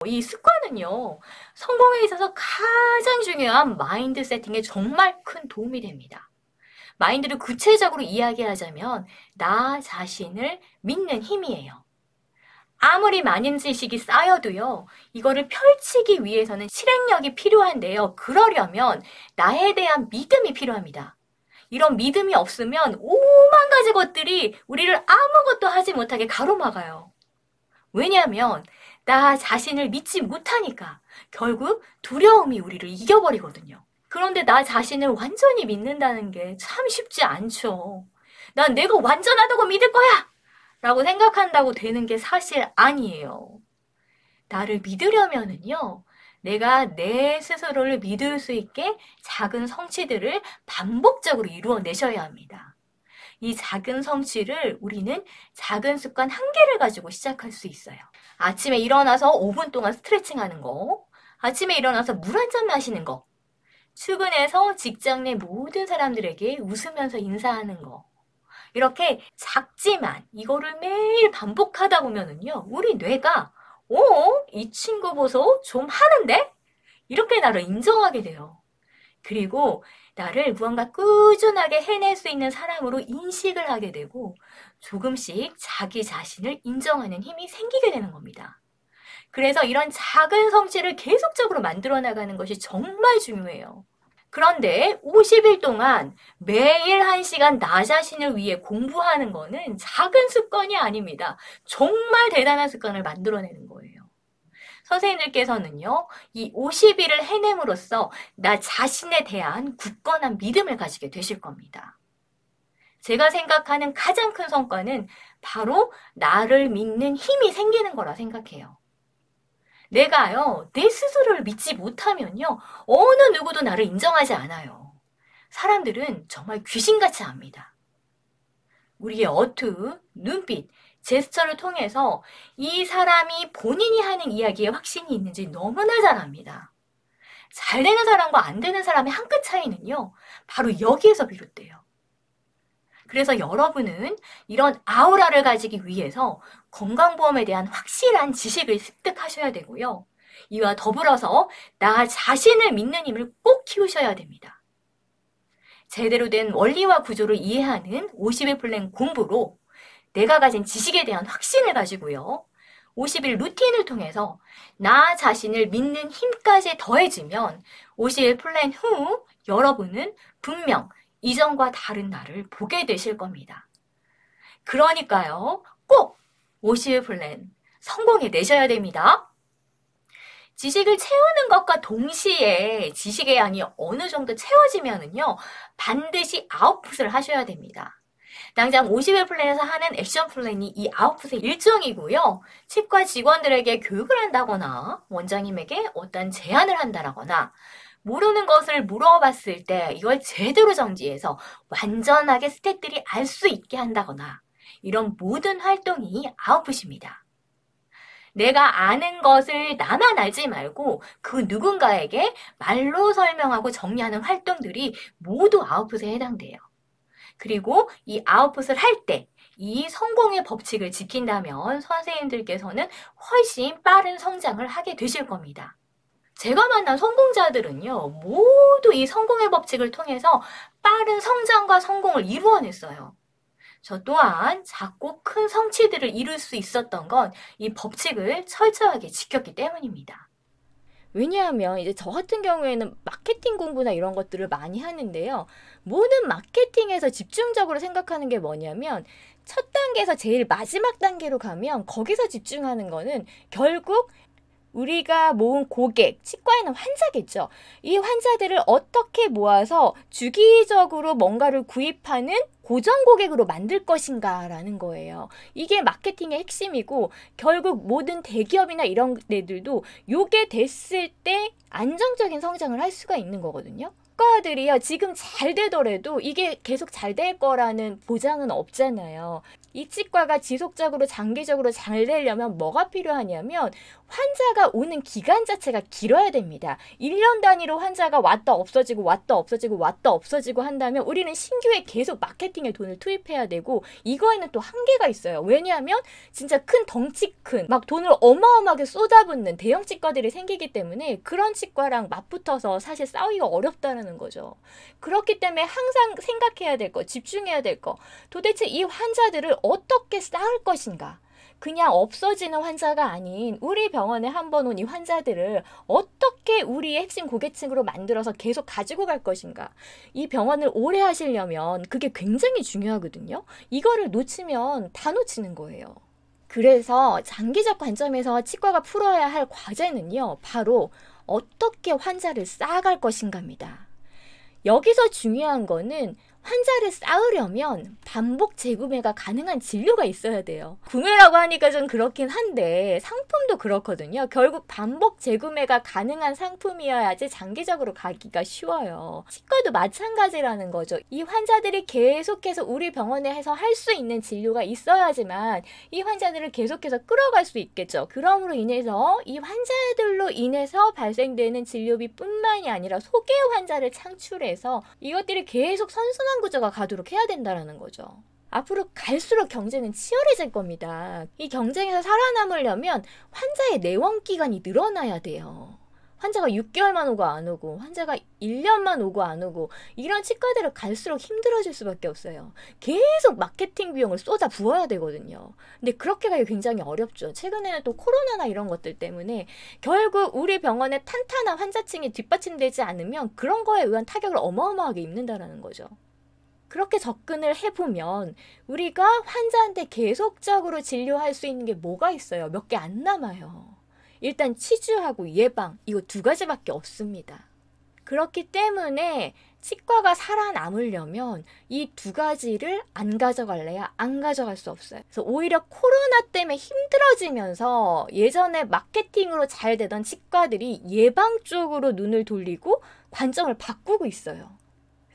이 습관은요, 성공에 있어서 가장 중요한 마인드 세팅에 정말 큰 도움이 됩니다. 마인드를 구체적으로 이야기하자면 나 자신을 믿는 힘이에요. 아무리 많은 지식이 쌓여도요, 이거를 펼치기 위해서는 실행력이 필요한데요. 그러려면 나에 대한 믿음이 필요합니다. 이런 믿음이 없으면 오만 가지 것들이 우리를 아무것도 하지 못하게 가로막아요. 왜냐하면 나 자신을 믿지 못하니까 결국 두려움이 우리를 이겨버리거든요. 그런데 나 자신을 완전히 믿는다는 게 참 쉽지 않죠. 난 내가 완전하다고 믿을 거야! 라고 생각한다고 되는 게 사실 아니에요. 나를 믿으려면은요, 내가 내 스스로를 믿을 수 있게 작은 성취들을 반복적으로 이루어내셔야 합니다. 이 작은 성취를 우리는 작은 습관 한 개를 가지고 시작할 수 있어요. 아침에 일어나서 5분 동안 스트레칭 하는 거, 아침에 일어나서 물 한 잔 마시는 거, 출근해서 직장 내 모든 사람들에게 웃으면서 인사하는 거, 이렇게 작지만 이거를 매일 반복하다 보면은요, 우리 뇌가 이 친구 보소 좀 하는데? 이렇게 나를 인정하게 돼요. 그리고 나를 무언가 꾸준하게 해낼 수 있는 사람으로 인식을 하게 되고 조금씩 자기 자신을 인정하는 힘이 생기게 되는 겁니다. 그래서 이런 작은 성취를 계속적으로 만들어 나가는 것이 정말 중요해요. 그런데 50일 동안 매일 1시간 나 자신을 위해 공부하는 거는 작은 습관이 아닙니다. 정말 대단한 습관을 만들어내는 거예요. 선생님들께서는요, 이 50일을 해냄으로써 나 자신에 대한 굳건한 믿음을 가지게 되실 겁니다. 제가 생각하는 가장 큰 성과는 바로 나를 믿는 힘이 생기는 거라 생각해요. 내가요, 내 스스로를 믿지 못하면요, 어느 누구도 나를 인정하지 않아요. 사람들은 정말 귀신같이 압니다. 우리의 어투, 눈빛, 제스처를 통해서 이 사람이 본인이 하는 이야기에 확신이 있는지 너무나 잘 압니다. 잘 되는 사람과 안 되는 사람의 한 끗 차이는요, 바로 여기에서 비롯돼요. 그래서 여러분은 이런 아우라를 가지기 위해서 건강보험에 대한 확실한 지식을 습득하셔야 되고요. 이와 더불어서 나 자신을 믿는 힘을 꼭 키우셔야 됩니다. 제대로 된 원리와 구조를 이해하는 50일 플랜 공부로 내가 가진 지식에 대한 확신을 가지고요. 50일 루틴을 통해서 나 자신을 믿는 힘까지 더해지면 50일 플랜 후 여러분은 분명 이전과 다른 나를 보게 되실 겁니다. 그러니까요, 꼭 50일 플랜 성공해내셔야 됩니다. 지식을 채우는 것과 동시에 지식의 양이 어느 정도 채워지면은요, 반드시 아웃풋을 하셔야 됩니다. 당장 50일 플랜에서 하는 액션 플랜이 이 아웃풋의 일종이고요. 치과 직원들에게 교육을 한다거나 원장님에게 어떤 제안을 한다거나 모르는 것을 물어봤을 때 이걸 제대로 정지해서 완전하게 스태프들이 알 수 있게 한다거나 이런 모든 활동이 아웃풋입니다. 내가 아는 것을 나만 알지 말고 그 누군가에게 말로 설명하고 정리하는 활동들이 모두 아웃풋에 해당돼요. 그리고 이 아웃풋을 할 때 이 성공의 법칙을 지킨다면 선생님들께서는 훨씬 빠른 성장을 하게 되실 겁니다. 제가 만난 성공자들은요, 모두 이 성공의 법칙을 통해서 빠른 성장과 성공을 이루어냈어요. 저 또한 작고 큰 성취들을 이룰 수 있었던 건 이 법칙을 철저하게 지켰기 때문입니다. 왜냐하면 이제 저 같은 경우에는 마케팅 공부나 이런 것들을 많이 하는데요. 모든 마케팅에서 집중적으로 생각하는 게 뭐냐면 첫 단계에서 제일 마지막 단계로 가면 거기서 집중하는 거는 결국 우리가 모은 고객, 치과에는 환자겠죠. 이 환자들을 어떻게 모아서 주기적으로 뭔가를 구입하는 고정 고객으로 만들 것인가라는 거예요. 이게 마케팅의 핵심이고 결국 모든 대기업이나 이런 데들도 요게 됐을 때 안정적인 성장을 할 수가 있는 거거든요. 치과들이요, 지금 잘 되더라도 이게 계속 잘 될 거라는 보장은 없잖아요. 이 치과가 지속적으로 장기적으로 잘 되려면 뭐가 필요하냐면 환자가 오는 기간 자체가 길어야 됩니다. 1년 단위로 환자가 왔다 없어지고 왔다 없어지고 왔다 없어지고 한다면 우리는 신규에 계속 마케팅에 돈을 투입해야 되고 이거에는 또 한계가 있어요. 왜냐하면 진짜 큰 덩치 큰 막 돈을 어마어마하게 쏟아붓는 대형 치과들이 생기기 때문에 그런 치과랑 맞붙어서 사실 싸우기가 어렵다는 거죠. 그렇기 때문에 항상 생각해야 될 거, 집중해야 될 거, 도대체 이 환자들을 어떻게 쌓을 것인가? 그냥 없어지는 환자가 아닌 우리 병원에 한 번 온 이 환자들을 어떻게 우리의 핵심 고객층으로 만들어서 계속 가지고 갈 것인가. 이 병원을 오래 하시려면 그게 굉장히 중요하거든요. 이거를 놓치면 다 놓치는 거예요. 그래서 장기적 관점에서 치과가 풀어야 할 과제는요. 바로 어떻게 환자를 쌓아갈 것인가입니다. 여기서 중요한 거는 환자를 쌓으려면 반복 재구매가 가능한 진료가 있어야 돼요. 구매라고 하니까 좀 그렇긴 한데 상품도 그렇거든요. 결국 반복 재구매가 가능한 상품이어야지 장기적으로 가기가 쉬워요. 치과도 마찬가지라는 거죠. 이 환자들이 계속해서 우리 병원에서 할 수 있는 진료가 있어야지만 이 환자들을 계속해서 끌어갈 수 있겠죠. 그러므로 인해서 이 환자들로 인해서 발생되는 진료비뿐만이 아니라 소개 환자를 창출해서 이것들이 계속 선순환 구조가 가도록 해야 된다는 거죠. 앞으로 갈수록 경쟁은 치열해질 겁니다. 이 경쟁에서 살아남으려면 환자의 내원 기간이 늘어나야 돼요. 환자가 6개월만 오고 안 오고 환자가 1년만 오고 안 오고 이런 치과들은 갈수록 힘들어질 수밖에 없어요. 계속 마케팅 비용을 쏟아 부어야 되거든요. 근데 그렇게 가기 굉장히 어렵죠. 최근에는 또 코로나나 이런 것들 때문에 결국 우리 병원에 탄탄한 환자층이 뒷받침되지 않으면 그런 거에 의한 타격을 어마어마하게 입는다는 거죠. 그렇게 접근을 해보면 우리가 환자한테 계속적으로 진료할 수 있는 게 뭐가 있어요? 몇 개 안 남아요. 일단 치주하고 예방 이거 두 가지밖에 없습니다. 그렇기 때문에 치과가 살아남으려면 이 두 가지를 안 가져갈래야 안 가져갈 수 없어요. 그래서 오히려 코로나 때문에 힘들어지면서 예전에 마케팅으로 잘 되던 치과들이 예방 쪽으로 눈을 돌리고 관점을 바꾸고 있어요.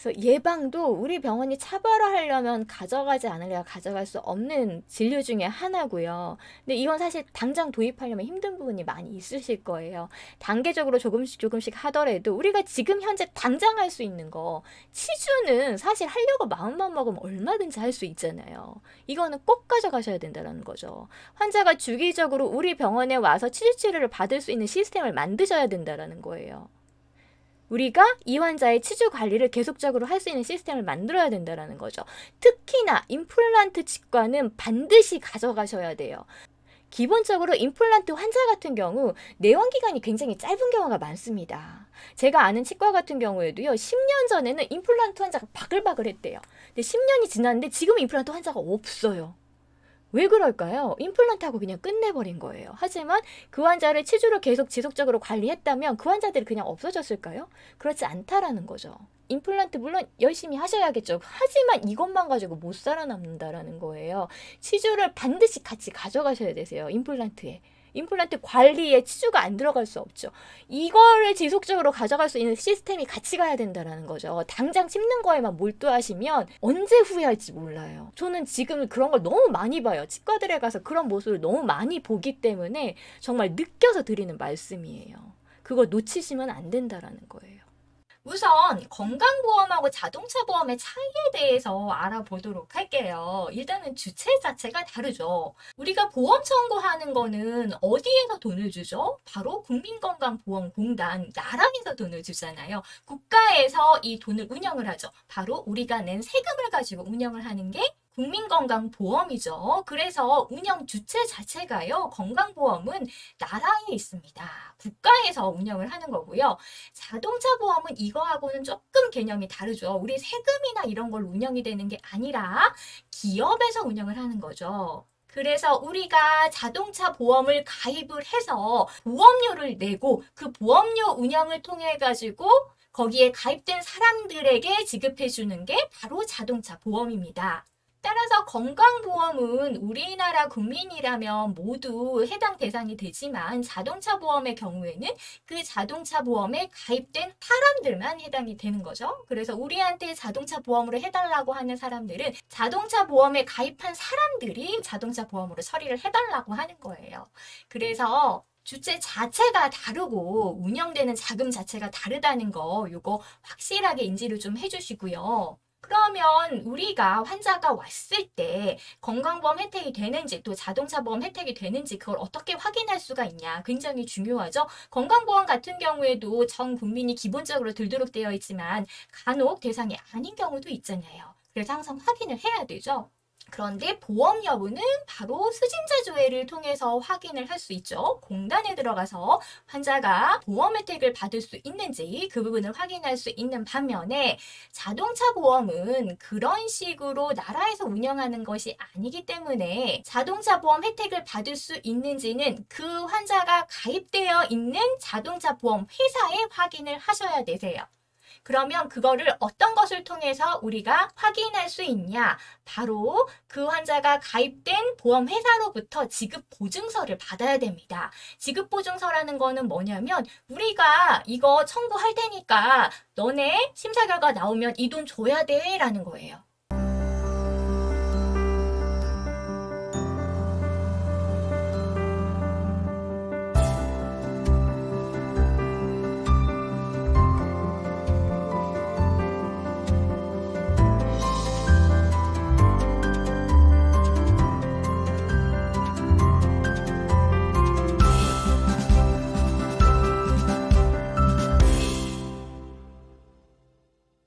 그래서 예방도 우리 병원이 차별화하려면 가져가지 않으려 가져갈 수 없는 진료 중에 하나고요. 근데 이건 사실 당장 도입하려면 힘든 부분이 많이 있으실 거예요. 단계적으로 조금씩 하더라도 우리가 지금 현재 당장 할 수 있는 거 치주는 사실 하려고 마음만 먹으면 얼마든지 할 수 있잖아요. 이거는 꼭 가져가셔야 된다는 거죠. 환자가 주기적으로 우리 병원에 와서 치주 치료를 받을 수 있는 시스템을 만드셔야 된다는 거예요. 우리가 이 환자의 치주 관리를 계속적으로 할 수 있는 시스템을 만들어야 된다는 거죠. 특히나 임플란트 치과는 반드시 가져가셔야 돼요. 기본적으로 임플란트 환자 같은 경우 내원기간이 굉장히 짧은 경우가 많습니다. 제가 아는 치과 같은 경우에도요. 10년 전에는 임플란트 환자가 바글바글 했대요. 근데 10년이 지났는데 지금 임플란트 환자가 없어요. 왜 그럴까요? 임플란트하고 그냥 끝내버린 거예요. 하지만 그 환자를 치주로 계속 지속적으로 관리했다면 그 환자들이 그냥 없어졌을까요? 그렇지 않다라는 거죠. 임플란트 물론 열심히 하셔야겠죠. 하지만 이것만 가지고 못 살아남는다라는 거예요. 치주를 반드시 같이 가져가셔야 되세요. 임플란트에. 임플란트 관리에 치주가 안 들어갈 수 없죠. 이거를 지속적으로 가져갈 수 있는 시스템이 같이 가야 된다는 거죠. 당장 씹는 거에만 몰두하시면 언제 후회할지 몰라요. 저는 지금 그런 걸 너무 많이 봐요. 치과들에 가서 그런 모습을 너무 많이 보기 때문에 정말 느껴서 드리는 말씀이에요. 그거 놓치시면 안 된다는 거예요. 우선 건강보험하고 자동차보험의 차이에 대해서 알아보도록 할게요. 일단은 주체 자체가 다르죠. 우리가 보험 청구하는 거는 어디에서 돈을 주죠? 바로 국민건강보험공단, 나라에서 돈을 주잖아요. 국가에서 이 돈을 운영을 하죠. 바로 우리가 낸 세금을 가지고 운영을 하는 게 국민건강보험이죠. 그래서 운영 주체 자체가요. 건강보험은 나라에 있습니다. 국가에서 운영을 하는 거고요. 자동차 보험은 이거하고는 조금 개념이 다르죠. 우리 세금이나 이런 걸로 운영이 되는 게 아니라 기업에서 운영을 하는 거죠. 그래서 우리가 자동차 보험을 가입을 해서 보험료를 내고 그 보험료 운영을 통해 가지고 거기에 가입된 사람들에게 지급해 주는 게 바로 자동차 보험입니다. 따라서 건강보험은 우리나라 국민이라면 모두 해당 대상이 되지만 자동차 보험의 경우에는 그 자동차 보험에 가입된 사람들만 해당이 되는 거죠. 그래서 우리한테 자동차 보험으로 해달라고 하는 사람들은 자동차 보험에 가입한 사람들이 자동차 보험으로 처리를 해달라고 하는 거예요. 그래서 주체 자체가 다르고 운영되는 자금 자체가 다르다는 거 요거 확실하게 인지를 좀 해주시고요. 그러면 우리가 환자가 왔을 때 건강보험 혜택이 되는지 또 자동차 보험 혜택이 되는지 그걸 어떻게 확인할 수가 있냐 굉장히 중요하죠. 건강보험 같은 경우에도 전 국민이 기본적으로 들도록 되어 있지만 간혹 대상이 아닌 경우도 있잖아요. 그래서 항상 확인을 해야 되죠. 그런데 보험 여부는 바로 수진자 조회를 통해서 확인을 할 수 있죠. 공단에 들어가서 환자가 보험 혜택을 받을 수 있는지 그 부분을 확인할 수 있는 반면에 자동차 보험은 그런 식으로 나라에서 운영하는 것이 아니기 때문에 자동차 보험 혜택을 받을 수 있는지는 그 환자가 가입되어 있는 자동차 보험 회사에 확인을 하셔야 되세요. 그러면 그거를 어떤 것을 통해서 우리가 확인할 수 있냐? 바로 그 환자가 가입된 보험회사로부터 지급보증서를 받아야 됩니다. 지급보증서라는 거는 뭐냐면 우리가 이거 청구할 테니까 너네 심사 결과 나오면 이 돈 줘야 돼 라는 거예요.